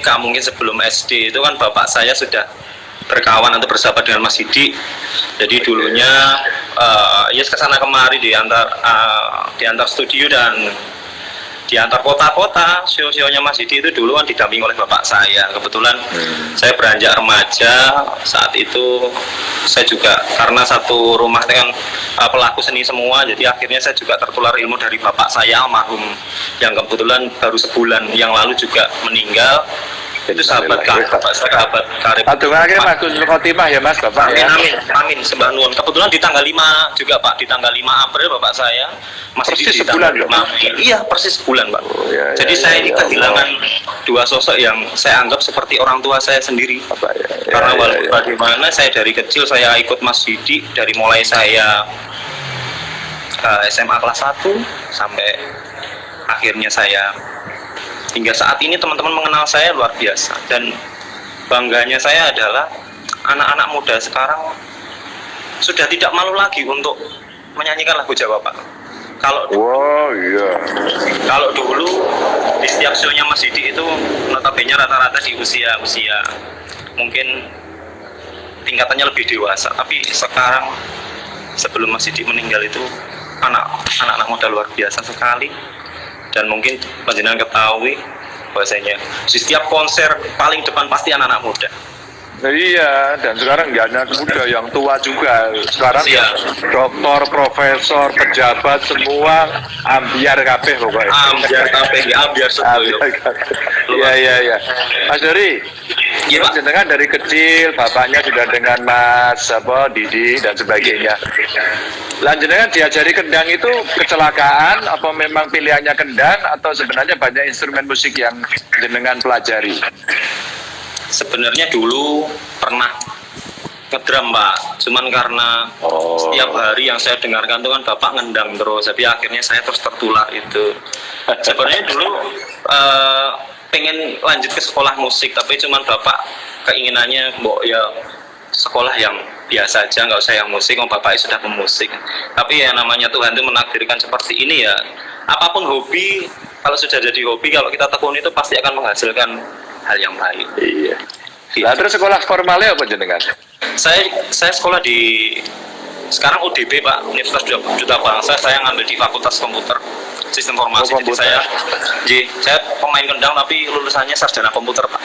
TK mungkin sebelum SD itu kan bapak saya sudah berkawan atau bersahabat dengan Mas Didi. Jadi dulunya ya kesana kemari di antar studio dan di antar kota-kota. Show-nya Mas Didi itu dulu kan didampingi oleh bapak saya. Kebetulan saya beranjak remaja saat itu, saya juga karena satu rumah dengan pelaku seni semua, jadi akhirnya saya juga tertular ilmu dari bapak saya almarhum yang kebetulan baru sebulan yang lalu juga meninggal. Itu sahabat karib, sahabat karib. Aturake Mas Husnul Khotimah ya Mas Bapak Amin, ya. amin, amin, sembah nuwun. Kebetulan di tanggal 5 juga Pak, di tanggal 5 April bapak saya masih Persis di sebulan, tanggal 5 Mei. Iya, persis sebulan Pak. Oh, ya, Jadi ya, saya ya, ini ya, kehilangan dua sosok yang saya anggap seperti orang tua saya sendiri. Bapak ya. Karena walaupun bagaimana saya dari kecil saya ikut Mas Didi dari mulai saya SMA kelas 1 sampai akhirnya saya hingga saat ini teman-teman mengenal saya luar biasa, dan bangganya saya adalah anak-anak muda sekarang sudah tidak malu lagi untuk menyanyikan lagu Jawa Pak. Kalau dulu di setiap show-nya Mas Didi itu notabene rata-rata di usia mungkin tingkatannya lebih dewasa, tapi sekarang sebelum Mas Didi meninggal itu anak-anak muda luar biasa sekali. Dan mungkin panjenengan ketahui bahwasanya di setiap konser paling depan pasti anak-anak muda. Nah, iya, dan sekarang nggak hanya muda, yang tua juga. Sekarang Iya. doktor, profesor, pejabat semua ambiar kabeh pokoknya. Ambiar sedoyo. Iya. Mas Dori, Iya, Pak. jenengan dari kecil bapaknya sudah dengan Mas Didi dan sebagainya. Jenengan diajari kendang itu kecelakaan apa memang pilihannya kendang atau sebenarnya banyak instrumen musik yang jenengan pelajari? Sebenarnya dulu pernah ngedrum Pak, cuman karena setiap hari yang saya dengarkan itu kan bapak ngendang terus, tapi akhirnya saya terus tertular itu. Sebenarnya dulu pengen lanjut ke sekolah musik, tapi cuman bapak keinginannya ya sekolah yang biasa aja, nggak usah yang musik, bapaknya sudah pemusik. Tapi ya namanya Tuhan itu menakdirkan seperti ini ya. Apapun hobi, kalau sudah jadi hobi, kalau kita tekuni itu pasti akan menghasilkan hal yang baik. Iya. Gitu. Nah, terus sekolah formalnya apa jenengan? Saya sekolah di sekarang UDB Pak, Universitas Duta Bangsa. Saya ngambil di Fakultas Komputer Sistem Informasi. Jadi saya pemain kendang tapi lulusannya sarjana komputer Pak.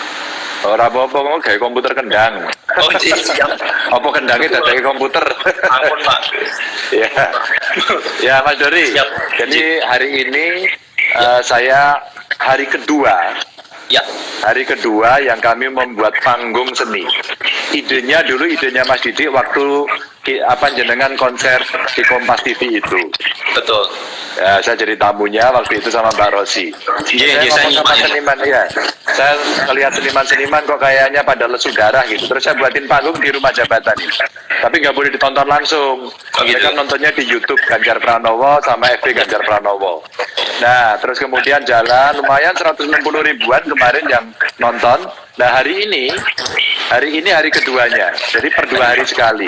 Ora apa-apa, kayak komputer kendang. Oh iya, siap. Apa kendangnya dari komputer? Ampun Pak. Ya. Ya Mas Dori. Siap. Jadi hari ini saya hari kedua Ya. Hari kedua yang kami membuat panggung seni. Idenya Mas Didi waktu jenengan konser di Kompas TV itu. Betul. Ya, saya jadi tamunya waktu itu sama Mbak Rosi. Iya, Saya ngomong sama saya seniman ya. Saya melihat seniman-seniman kok kayaknya pada lesu darah gitu. Terus saya buatin panggung di rumah jabatan. Tapi nggak boleh ditonton langsung. Mereka nontonnya di YouTube Ganjar Pranowo sama FB Ganjar Pranowo. Nah, terus kemudian jalan lumayan 160 ribuan kemarin yang nonton. Nah, hari ini hari keduanya. Jadi per 2 hari sekali.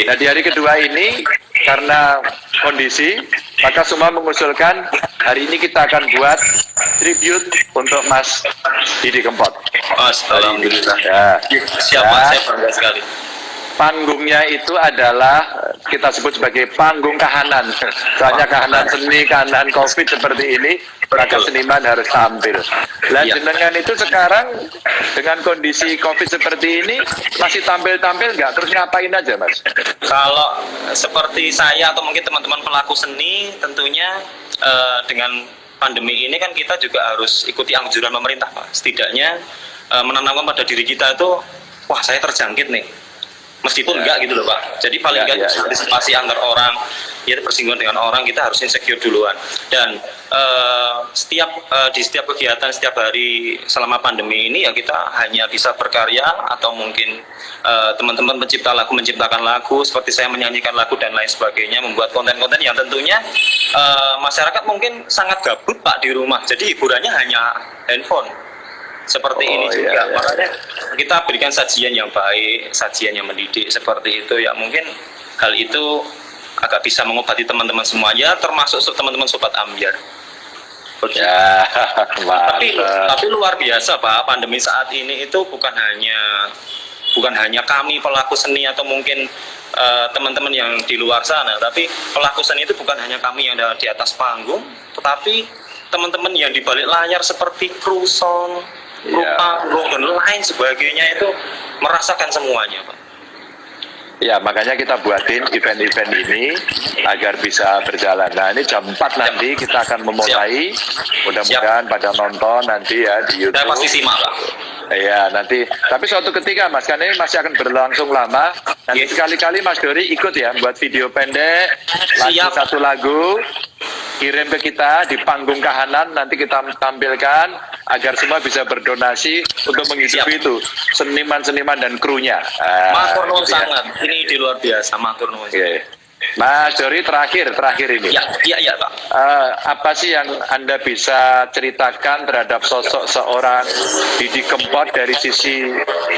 Nah, di hari kedua ini karena kondisi, maka semua mengusulkan hari ini kita akan buat tribute untuk Mas Didi Kempot. Alhamdulillah. Ya. Siapa? Saya bangga sekali. Panggungnya itu adalah kita sebut sebagai panggung kahanan. Soalnya kahanan seni, kahanan COVID seperti ini, maka seniman harus tampil. Jenengan itu sekarang dengan kondisi COVID seperti ini masih tampil-tampil nggak? Terus ngapain aja Mas? Kalau seperti saya atau mungkin teman-teman pelaku seni, tentunya dengan pandemi ini kan kita juga harus ikuti anjuran pemerintah Pak. Setidaknya menanamkan pada diri kita itu, wah saya terjangkit nih. Meskipun enggak gitu loh Pak. Jadi paling enggak antisipasi antar orang, ya bersinggungan dengan orang, kita harus insecure duluan. Dan di setiap kegiatan setiap hari selama pandemi ini ya kita hanya bisa berkarya atau mungkin teman-teman pencipta lagu menciptakan lagu, seperti saya menyanyikan lagu dan lain sebagainya, membuat konten-konten yang tentunya masyarakat mungkin sangat gabut Pak di rumah. Jadi hiburannya hanya handphone. Seperti ini juga, makanya kita berikan sajian yang baik, sajian yang mendidik seperti itu ya. Mungkin hal itu agak bisa mengobati teman-teman semuanya, termasuk teman-teman sobat ambiar. Ya, Tapi mantap. luar biasa Pak, pandemi saat ini itu bukan hanya kami pelaku seni atau mungkin teman-teman yang di luar sana, tapi pelaku seni itu bukan hanya kami yang ada di atas panggung, tetapi teman-teman yang di balik layar seperti kru sound, kru Iya. panggung dan lain sebagainya itu merasakan semuanya Pak. Ya, makanya kita buatin event-event ini agar bisa berjalan. Nah, ini jam 4 nanti kita akan memulai. Mudah-mudahan pada nonton nanti ya di YouTube. Saya pasti simak Pak. Iya, nanti. Tapi suatu ketika, Mas, karena ini masih akan berlangsung lama. Nanti Yes. sekali-kali Mas Dori ikut ya, buat video pendek, Siap. satu lagu, kirim ke kita di panggung kahanan, nanti kita tampilkan agar semua bisa berdonasi untuk menghidupi Siap. itu seniman-seniman dan krunya. Matur nuwun Gitu ya. sangat. Ini di luar biasa, matur nuwun. Oke. Mas Dori, terakhir ini. Iya Pak. Apa sih yang Anda bisa ceritakan terhadap sosok seorang Didi Kempot dari sisi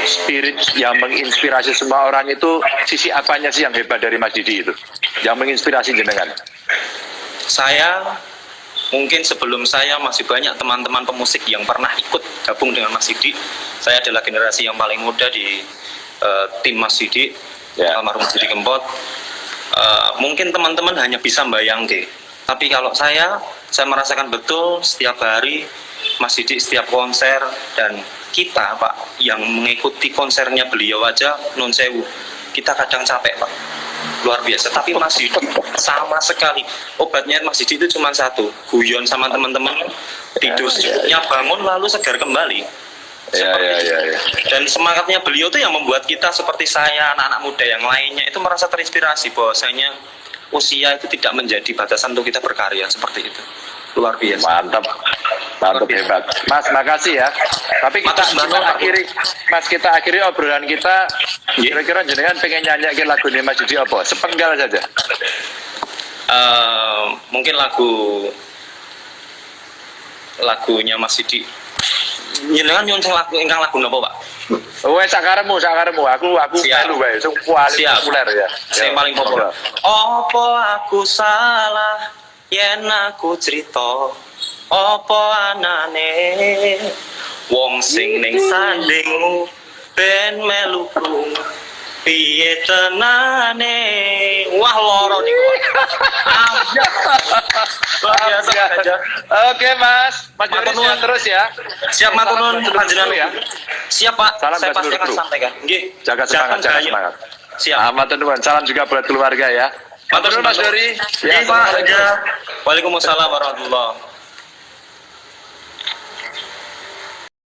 spirit yang menginspirasi semua orang itu, sisi apanya sih yang hebat dari Mas Didi itu? Yang menginspirasi jenengan? Saya mungkin sebelum saya masih banyak teman-teman pemusik yang pernah ikut gabung dengan Mas Didi. Saya adalah generasi yang paling muda di tim Mas Didi, Ya. almarhum Mas Didi Kempot. Mungkin teman-teman hanya bisa bayangke, tapi kalau saya merasakan betul setiap hari Mas Didi setiap konser, dan kita Pak yang mengikuti konsernya beliau aja nun sewu, kita kadang capek Pak, luar biasa. Tapi Mas Didi sama sekali, obatnya Mas Didi itu cuma satu, guyon sama teman-teman, tidur secukupnya, bangun lalu segar kembali. Ya. Dan semangatnya beliau tuh yang membuat kita seperti saya, anak-anak muda yang lainnya itu merasa terinspirasi bahwasanya usia itu tidak menjadi batasan untuk kita berkarya, seperti itu. Luar biasa. Mantap, hebat. Mas, makasih ya. Tapi kita akhiri obrolan kita. Kira-kira jenengan pengen nyanyiin lagu ini Mas Didi apa? Sepenggal saja. Mungkin lagunya Mas Didi. Jenengan nyunceng ingkang lagu napa Pak? Wes sakaremu. Aku Siap. melu wae. Sing paling Siap. populer ya. Saya paling populer. Opo aku salah yen aku cerita, opo anane wong sing ning sandingmu ben melu krungu piye tenane. Wah loro niku. Luar biasa aja. Oke, Mas. Mas Jori Matur nuwun. sehat terus ya. Siap matur nuwun panjenengan ya. Siap Pak. Salam Saya buat pasti akan seluruh kru. sampaikan. Nggih. Jaga semangat. Siap. Matur nuwun. Salam juga buat keluarga ya. Matur nuwun Mas Dori. Ya, Pak. Waalaikumsalam warahmatullahi wabarakatuh.